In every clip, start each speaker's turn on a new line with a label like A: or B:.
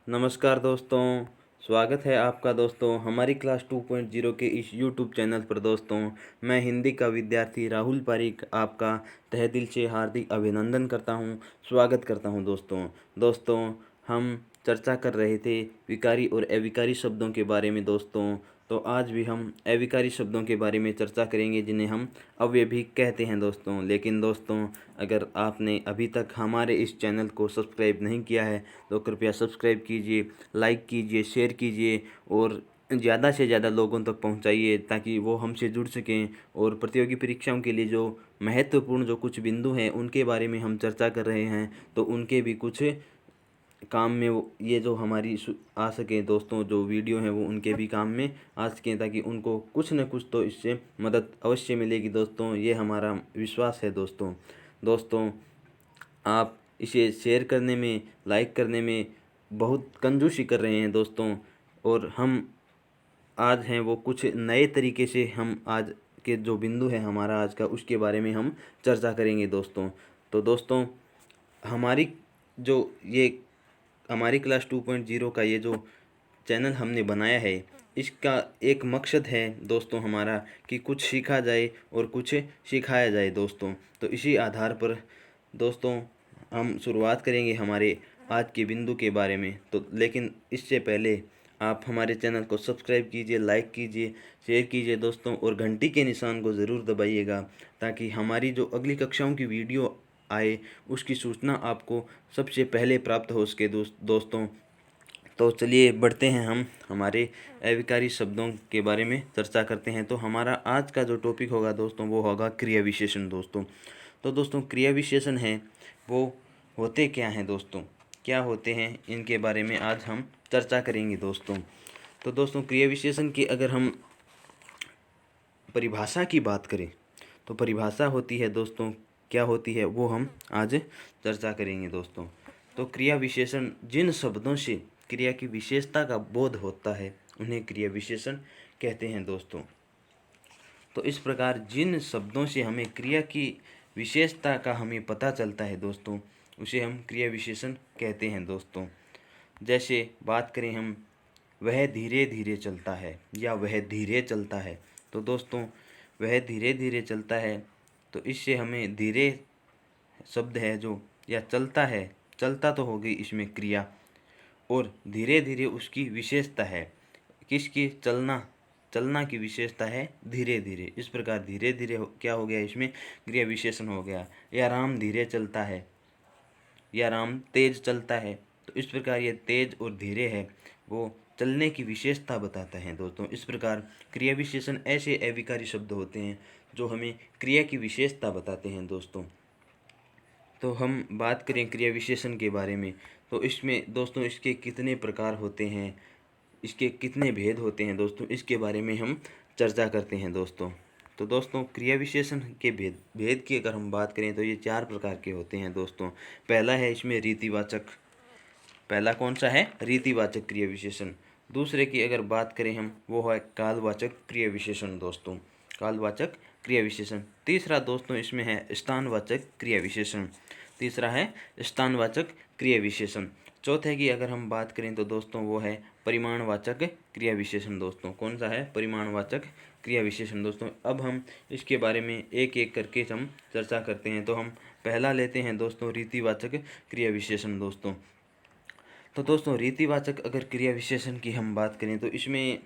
A: नमस्कार दोस्तों। स्वागत है आपका दोस्तों हमारी क्लास 2.0 के इस यूट्यूब चैनल पर। दोस्तों मैं हिंदी का विद्यार्थी राहुल पारीक आपका तहे दिल से हार्दिक अभिनंदन करता हूं, स्वागत करता हूं। दोस्तों हम चर्चा कर रहे थे विकारी और अविकारी शब्दों के बारे में। दोस्तों तो आज भी हम अविकारी शब्दों के बारे में चर्चा करेंगे जिन्हें हम अव्यय भी कहते हैं। लेकिन दोस्तों अगर आपने अभी तक हमारे इस चैनल को सब्सक्राइब नहीं किया है तो कृपया सब्सक्राइब कीजिए, लाइक कीजिए, शेयर कीजिए और ज़्यादा से ज़्यादा लोगों तक पहुंचाइए ताकि वो हमसे जुड़ सकें और प्रतियोगी परीक्षाओं के लिए जो महत्वपूर्ण जो कुछ बिंदु हैं उनके बारे में हम चर्चा कर रहे हैं, तो उनके भी कुछ काम में वो ये जो हमारी आ सके दोस्तों, जो वीडियो हैं वो उनके भी काम में आ सकें ताकि उनको कुछ न कुछ तो इससे मदद अवश्य मिलेगी। दोस्तों ये हमारा विश्वास है। दोस्तों आप इसे शेयर करने में, लाइक करने में बहुत कंजूसी कर रहे हैं दोस्तों, और हम आज हैं वो कुछ नए तरीके से हम आज के जो बिंदु है हमारा आज का, उसके बारे में हम चर्चा करेंगे दोस्तों। तो दोस्तों हमारी जो ये हमारी क्लास 2.0 का ये जो चैनल हमने बनाया है, इसका एक मकसद है दोस्तों हमारा कि कुछ सीखा जाए और कुछ सिखाया जाए दोस्तों। तो इसी आधार पर दोस्तों हम शुरुआत करेंगे हमारे आज के बिंदु के बारे में। तो लेकिन इससे पहले आप हमारे चैनल को सब्सक्राइब कीजिए, लाइक कीजिए, शेयर कीजिए दोस्तों, और घंटी के निशान को ज़रूर दबाइएगा ताकि हमारी जो अगली कक्षाओं की वीडियो आए उसकी सूचना आपको सबसे पहले प्राप्त हो सके दोस्तों। तो चलिए बढ़ते हैं, हम हमारे अविकारी शब्दों के बारे में चर्चा करते हैं। तो हमारा आज का जो टॉपिक होगा दोस्तों वो होगा क्रिया विशेषण दोस्तों। तो दोस्तों क्रिया विशेषण है वो होते क्या हैं दोस्तों, क्या होते हैं, इनके बारे में आज हम चर्चा करेंगे दोस्तों। तो दोस्तों क्रिया विशेषण की अगर हम परिभाषा की बात करें तो परिभाषा होती है दोस्तों, क्या होती है वो हम आज चर्चा करेंगे दोस्तों। तो क्रिया विशेषण जिन शब्दों से क्रिया की विशेषता का बोध होता है उन्हें क्रिया विशेषण कहते हैं दोस्तों। तो इस प्रकार जिन शब्दों से हमें क्रिया की विशेषता का हमें पता चलता है दोस्तों, उसे हम क्रिया विशेषण कहते हैं दोस्तों। जैसे बात करें हम, वह धीरे धीरे चलता है या वह धीरे चलता है। तो दोस्तों वह धीरे धीरे चलता है, तो इससे हमें धीरे शब्द है जो, या चलता है, चलता तो हो गई इसमें क्रिया, और धीरे धीरे उसकी विशेषता है। किसकी? चलना, चलना की विशेषता है धीरे धीरे। इस प्रकार धीरे धीरे क्या हो गया, इसमें क्रिया विशेषण हो गया। या राम धीरे चलता है, या राम तेज चलता है। तो इस प्रकार ये तेज और धीरे है वो चलने की विशेषता बताता है दोस्तों। इस प्रकार क्रिया विशेषण ऐसे अविकारी शब्द होते हैं जो हमें क्रिया की विशेषता बताते हैं दोस्तों। तो हम बात करें क्रिया विशेषण के बारे में, तो इसमें दोस्तों इसके कितने प्रकार होते हैं, इसके कितने भेद होते हैं दोस्तों, इसके बारे में हम चर्चा करते हैं दोस्तों। तो दोस्तों क्रिया विशेषण के भेद की अगर हम बात करें तो ये 4 प्रकार के होते हैं दोस्तों। पहला है इसमें रीतिवाचक, पहला कौन सा है? रीतिवाचक क्रिया विशेषण। दूसरे की अगर बात करें हम, वो है कालवाचक क्रिया विशेषण दोस्तों, कालवाचक क्रिया विशेषण। तीसरा दोस्तों इसमें है स्थानवाचक क्रिया विशेषण, तीसरा है स्थानवाचक क्रिया विशेषण। चौथे की अगर हम बात करें तो दोस्तों वो है परिमाणवाचक क्रिया विशेषण दोस्तों। कौन सा है? परिमाणवाचक क्रिया विशेषण दोस्तों। अब हम इसके बारे में एक एक करके हम चर्चा करते हैं। तो हम पहला लेते हैं दोस्तों रीतिवाचक क्रिया विशेषण दोस्तों। तो दोस्तों रीतिवाचक अगर क्रिया विशेषण की हम बात करें तो इसमें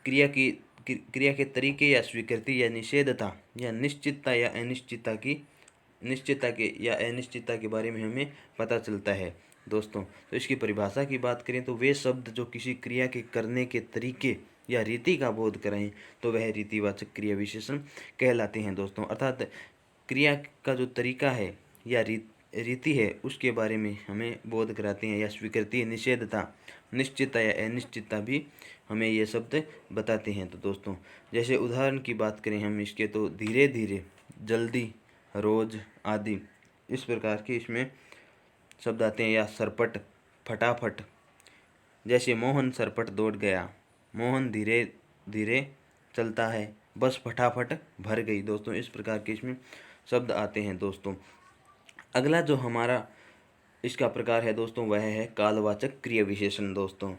A: क्रिया के तरीके या स्वीकृति या निषेधता या निश्चितता या अनिश्चितता की अनिश्चितता के बारे में हमें पता चलता है दोस्तों। तो इसकी परिभाषा की बात करें तो वे शब्द जो किसी क्रिया के करने के तरीके या रीति का बोध कराएं तो वह रीतिवाचक क्रिया विशेषण कहलाते हैं दोस्तों। अर्थात क्रिया का जो तरीका है या रीति है उसके बारे में हमें बोध कराते हैं, या स्वीकृति, निषेधता, निश्चितता या अनिश्चितता भी हमें ये शब्द बताते हैं। तो दोस्तों जैसे उदाहरण की बात करें हम इसके, तो धीरे धीरे, जल्दी, रोज आदि, इस प्रकार के इसमें शब्द आते हैं। या सरपट, फटाफट, जैसे मोहन सरपट दौड़ गया, मोहन धीरे धीरे चलता है, बस फटाफट भर गई। दोस्तों इस प्रकार के इसमें शब्द आते हैं दोस्तों। अगला जो हमारा इसका प्रकार है दोस्तों, वह है कालवाचक क्रिया विशेषण दोस्तों।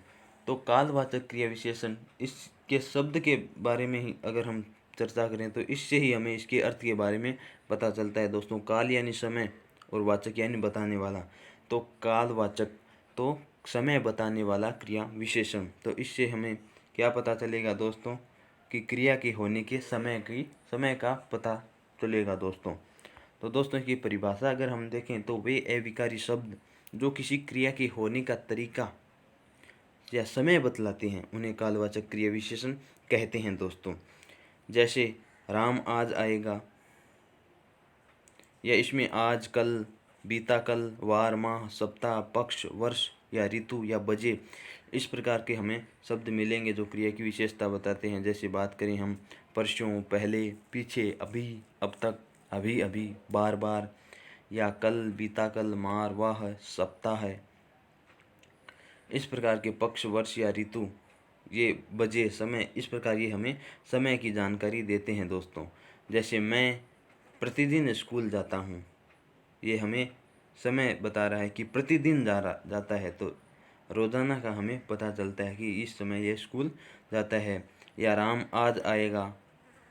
A: तो कालवाचक क्रिया विशेषण, इसके शब्द के बारे में ही अगर हम चर्चा करें तो इससे ही हमें इसके अर्थ के बारे में पता चलता है दोस्तों। काल यानी समय और वाचक यानी बताने वाला। तो कालवाचक तो समय बताने वाला क्रिया विशेषण। तो इससे हमें क्या पता चलेगा दोस्तों कि क्रिया के होने के समय का पता चलेगा दोस्तों। तो दोस्तों की परिभाषा अगर हम देखें तो वे अविकारी शब्द जो किसी क्रिया के होने का तरीका या समय बतलाते हैं उन्हें कालवाचक क्रिया विशेषण कहते हैं दोस्तों। जैसे राम आज आएगा, या इसमें आज, कल, बीता कल, वार, माह, सप्ताह, पक्ष, वर्ष या ऋतु या बजे, इस प्रकार के हमें शब्द मिलेंगे जो क्रिया की विशेषता बताते हैं। जैसे बात करें हम परसों, पहले, पीछे, अभी, अब तक, अभी अभी, बार बार, या कल, बीता कल, मार, वाह, सप्ताह है, इस प्रकार के पक्ष, वर्ष या ऋतु, ये बजे, समय, इस प्रकार ये हमें समय की जानकारी देते हैं दोस्तों। जैसे मैं प्रतिदिन स्कूल जाता हूँ, ये हमें समय बता रहा है कि प्रतिदिन जाता है, तो रोज़ाना का हमें पता चलता है कि इस समय ये स्कूल जाता है। या राम आज आएगा,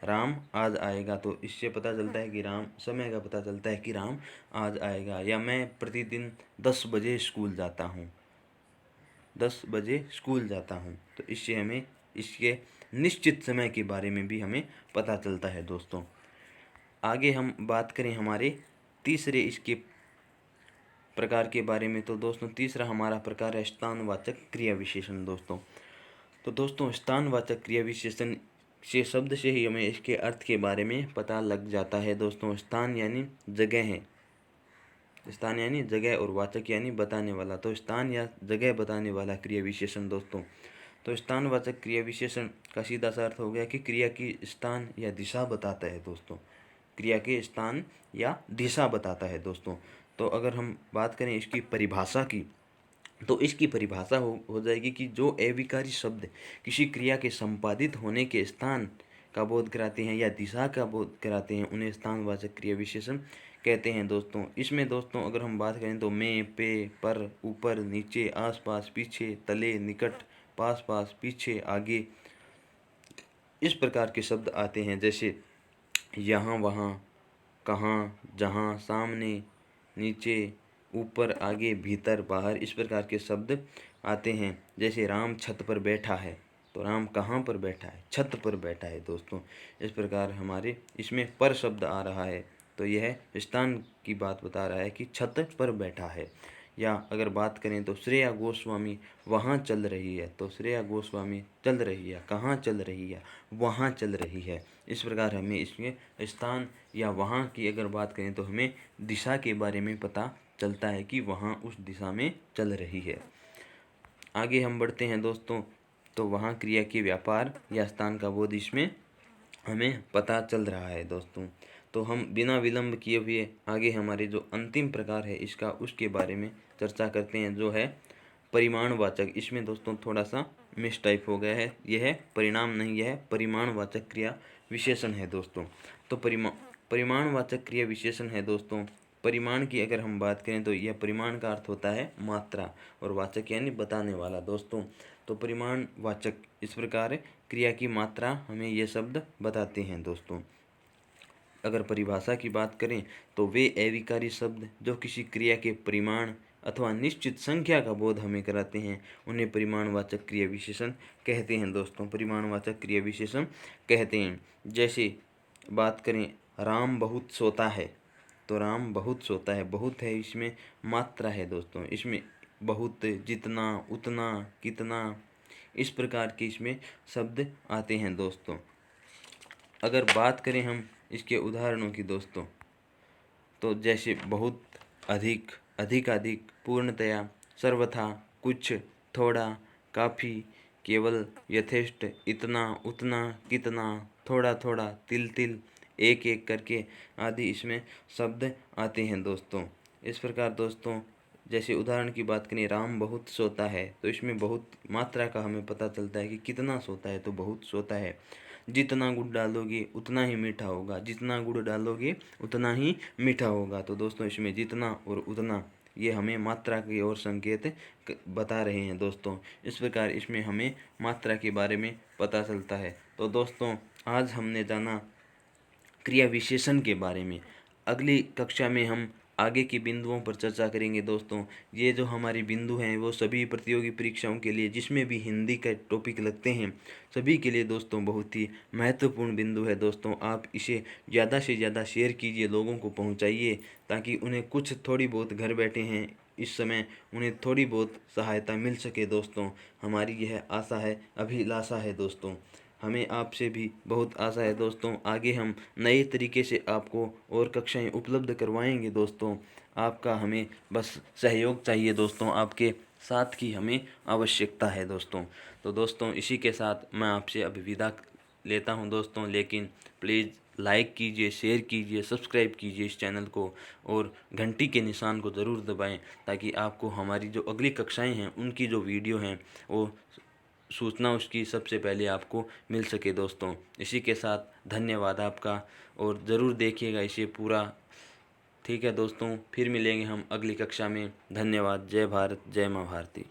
A: राम आज आएगा, तो इससे पता चलता है कि राम, समय का पता चलता है कि राम आज आएगा। या मैं प्रतिदिन 10 बजे स्कूल जाता हूँ, 10 बजे स्कूल जाता हूँ, तो इससे हमें इसके निश्चित समय के बारे में भी हमें पता चलता है दोस्तों। आगे हम बात करें हमारे तीसरे इसके प्रकार के बारे में, तो दोस्तों तीसरा हमारा प्रकार है स्थानवाचक क्रिया विशेषण दोस्तों। तो दोस्तों स्थानवाचक क्रिया विशेषण से शब्द से ही हमें इसके अर्थ के बारे में पता लग जाता है दोस्तों। स्थान यानी जगह है, स्थान यानी जगह, और वाचक यानी बताने वाला। तो स्थान या जगह बताने वाला क्रिया विशेषण दोस्तों। तो स्थानवाचक क्रिया विशेषण का सीधा सा अर्थ हो गया कि क्रिया की स्थान या दिशा बताता है दोस्तों, क्रिया के स्थान या दिशा बताता है दोस्तों। तो अगर हम बात करें इसकी परिभाषा की, तो इसकी परिभाषा हो जाएगी कि जो अविकारी शब्द किसी क्रिया के संपादित होने के स्थान का बोध कराते हैं या दिशा का बोध कराते हैं उन्हें स्थानवाचक क्रिया विशेषण कहते हैं दोस्तों। इसमें दोस्तों अगर हम बात करें तो में, पे, पर, ऊपर, नीचे, आसपास, पीछे, तले, निकट, पास पास, पीछे, आगे, इस प्रकार के शब्द आते हैं। जैसे यहाँ, वहाँ, कहाँ, जहाँ, सामने, नीचे, ऊपर, आगे, भीतर, बाहर, इस प्रकार के शब्द आते हैं। जैसे राम छत पर बैठा है, तो राम कहाँ पर बैठा है? छत पर बैठा है दोस्तों। इस प्रकार हमारे इसमें पर शब्द आ रहा है, तो यह स्थान की बात बता रहा है कि छत पर बैठा है। या अगर बात करें तो श्रेया गोस्वामी वहाँ चल रही है, तो श्रेया गोस्वामी चल रही है, कहाँ चल रही है? वहाँ चल रही है। इस प्रकार हमें इसमें स्थान या वहाँ की अगर बात करें तो हमें दिशा के बारे में पता चलता है कि वहाँ उस दिशा में चल रही है। आगे हम बढ़ते हैं दोस्तों, तो वहाँ क्रिया के व्यापार या स्थान का बोध इसमें हमें पता चल रहा है दोस्तों। तो हम बिना विलंब किए हुए आगे हमारे जो अंतिम प्रकार है इसका, उसके बारे में चर्चा करते हैं, जो है परिमाणवाचक। इसमें दोस्तों थोड़ा सा मिस टाइप हो गया है, यह है परिणाम नहीं, यह है परिमाणवाचक क्रिया विशेषण है दोस्तों। तो परिमाणवाचक क्रिया विशेषण है दोस्तों। परिमाण की अगर हम बात करें तो यह परिमाण का अर्थ होता है मात्रा, और वाचक यानी बताने वाला दोस्तों। तो परिमाणवाचक इस प्रकार क्रिया की मात्रा हमें ये शब्द बताते हैं दोस्तों। अगर परिभाषा की बात करें तो वे अविकारी शब्द जो किसी क्रिया के परिमाण अथवा निश्चित संख्या का बोध हमें कराते हैं उन्हें परिमाणवाचक क्रिया विशेषण कहते हैं दोस्तों। परिमाणवाचक क्रिया विशेषण कहते हैं। जैसे बात करें राम बहुत सोता है, तो राम बहुत सोता है, बहुत है इसमें मात्रा है दोस्तों। इसमें बहुत, जितना, उतना, कितना, इस प्रकार के इसमें शब्द आते हैं दोस्तों। अगर बात करें हम इसके उदाहरणों की दोस्तों, तो जैसे बहुत, अधिक, अधिकाधिक, पूर्णतया, सर्वथा, कुछ, थोड़ा, काफ़ी, केवल, यथेष्ट, इतना, उतना, कितना, थोड़ा थोड़ा, तिल तिल, एक एक करके आदि इसमें शब्द आते हैं दोस्तों। इस प्रकार दोस्तों जैसे उदाहरण की बात करें राम बहुत सोता है, तो इसमें बहुत मात्रा का हमें पता चलता है कि कितना सोता है, तो बहुत सोता है। जितना गुड़ डालोगे उतना ही मीठा होगा, जितना गुड़ डालोगे उतना ही मीठा होगा। तो दोस्तों इसमें जितना और उतना ये हमें मात्रा की ओर संकेत बता रहे हैं दोस्तों। इस प्रकार इसमें हमें मात्रा के बारे में पता चलता है। तो दोस्तों आज हमने जाना क्रिया विशेषण के बारे में। अगली कक्षा में हम आगे की बिंदुओं पर चर्चा करेंगे दोस्तों। ये जो हमारे बिंदु हैं वो सभी प्रतियोगी परीक्षाओं के लिए, जिसमें भी हिंदी का टॉपिक लगते हैं, सभी के लिए दोस्तों बहुत ही महत्वपूर्ण बिंदु है दोस्तों। आप इसे ज़्यादा से ज़्यादा शेयर कीजिए, लोगों को पहुंचाइए, ताकि उन्हें कुछ थोड़ी बहुत घर बैठे हैं इस समय उन्हें थोड़ी बहुत सहायता मिल सके दोस्तों। हमारी यह आशा है, अभिलाषा है दोस्तों। हमें आपसे भी बहुत आशा है दोस्तों। आगे हम नए तरीके से आपको और कक्षाएं उपलब्ध करवाएंगे दोस्तों। आपका हमें बस सहयोग चाहिए दोस्तों, आपके साथ की हमें आवश्यकता है दोस्तों। तो दोस्तों इसी के साथ मैं आपसे अभी विदा लेता हूं दोस्तों, लेकिन प्लीज़ लाइक कीजिए, शेयर कीजिए, सब्सक्राइब कीजिए इस चैनल को, और घंटी के निशान को ज़रूर दबाएं, ताकि आपको हमारी जो अगली कक्षाएं हैं उनकी जो वीडियो हैं वो सूचना उसकी सबसे पहले आपको मिल सके दोस्तों। इसी के साथ धन्यवाद आपका, और ज़रूर देखिएगा इसे पूरा। ठीक है दोस्तों, फिर मिलेंगे हम अगली कक्षा में। धन्यवाद। जय भारत, जय माँ भारती।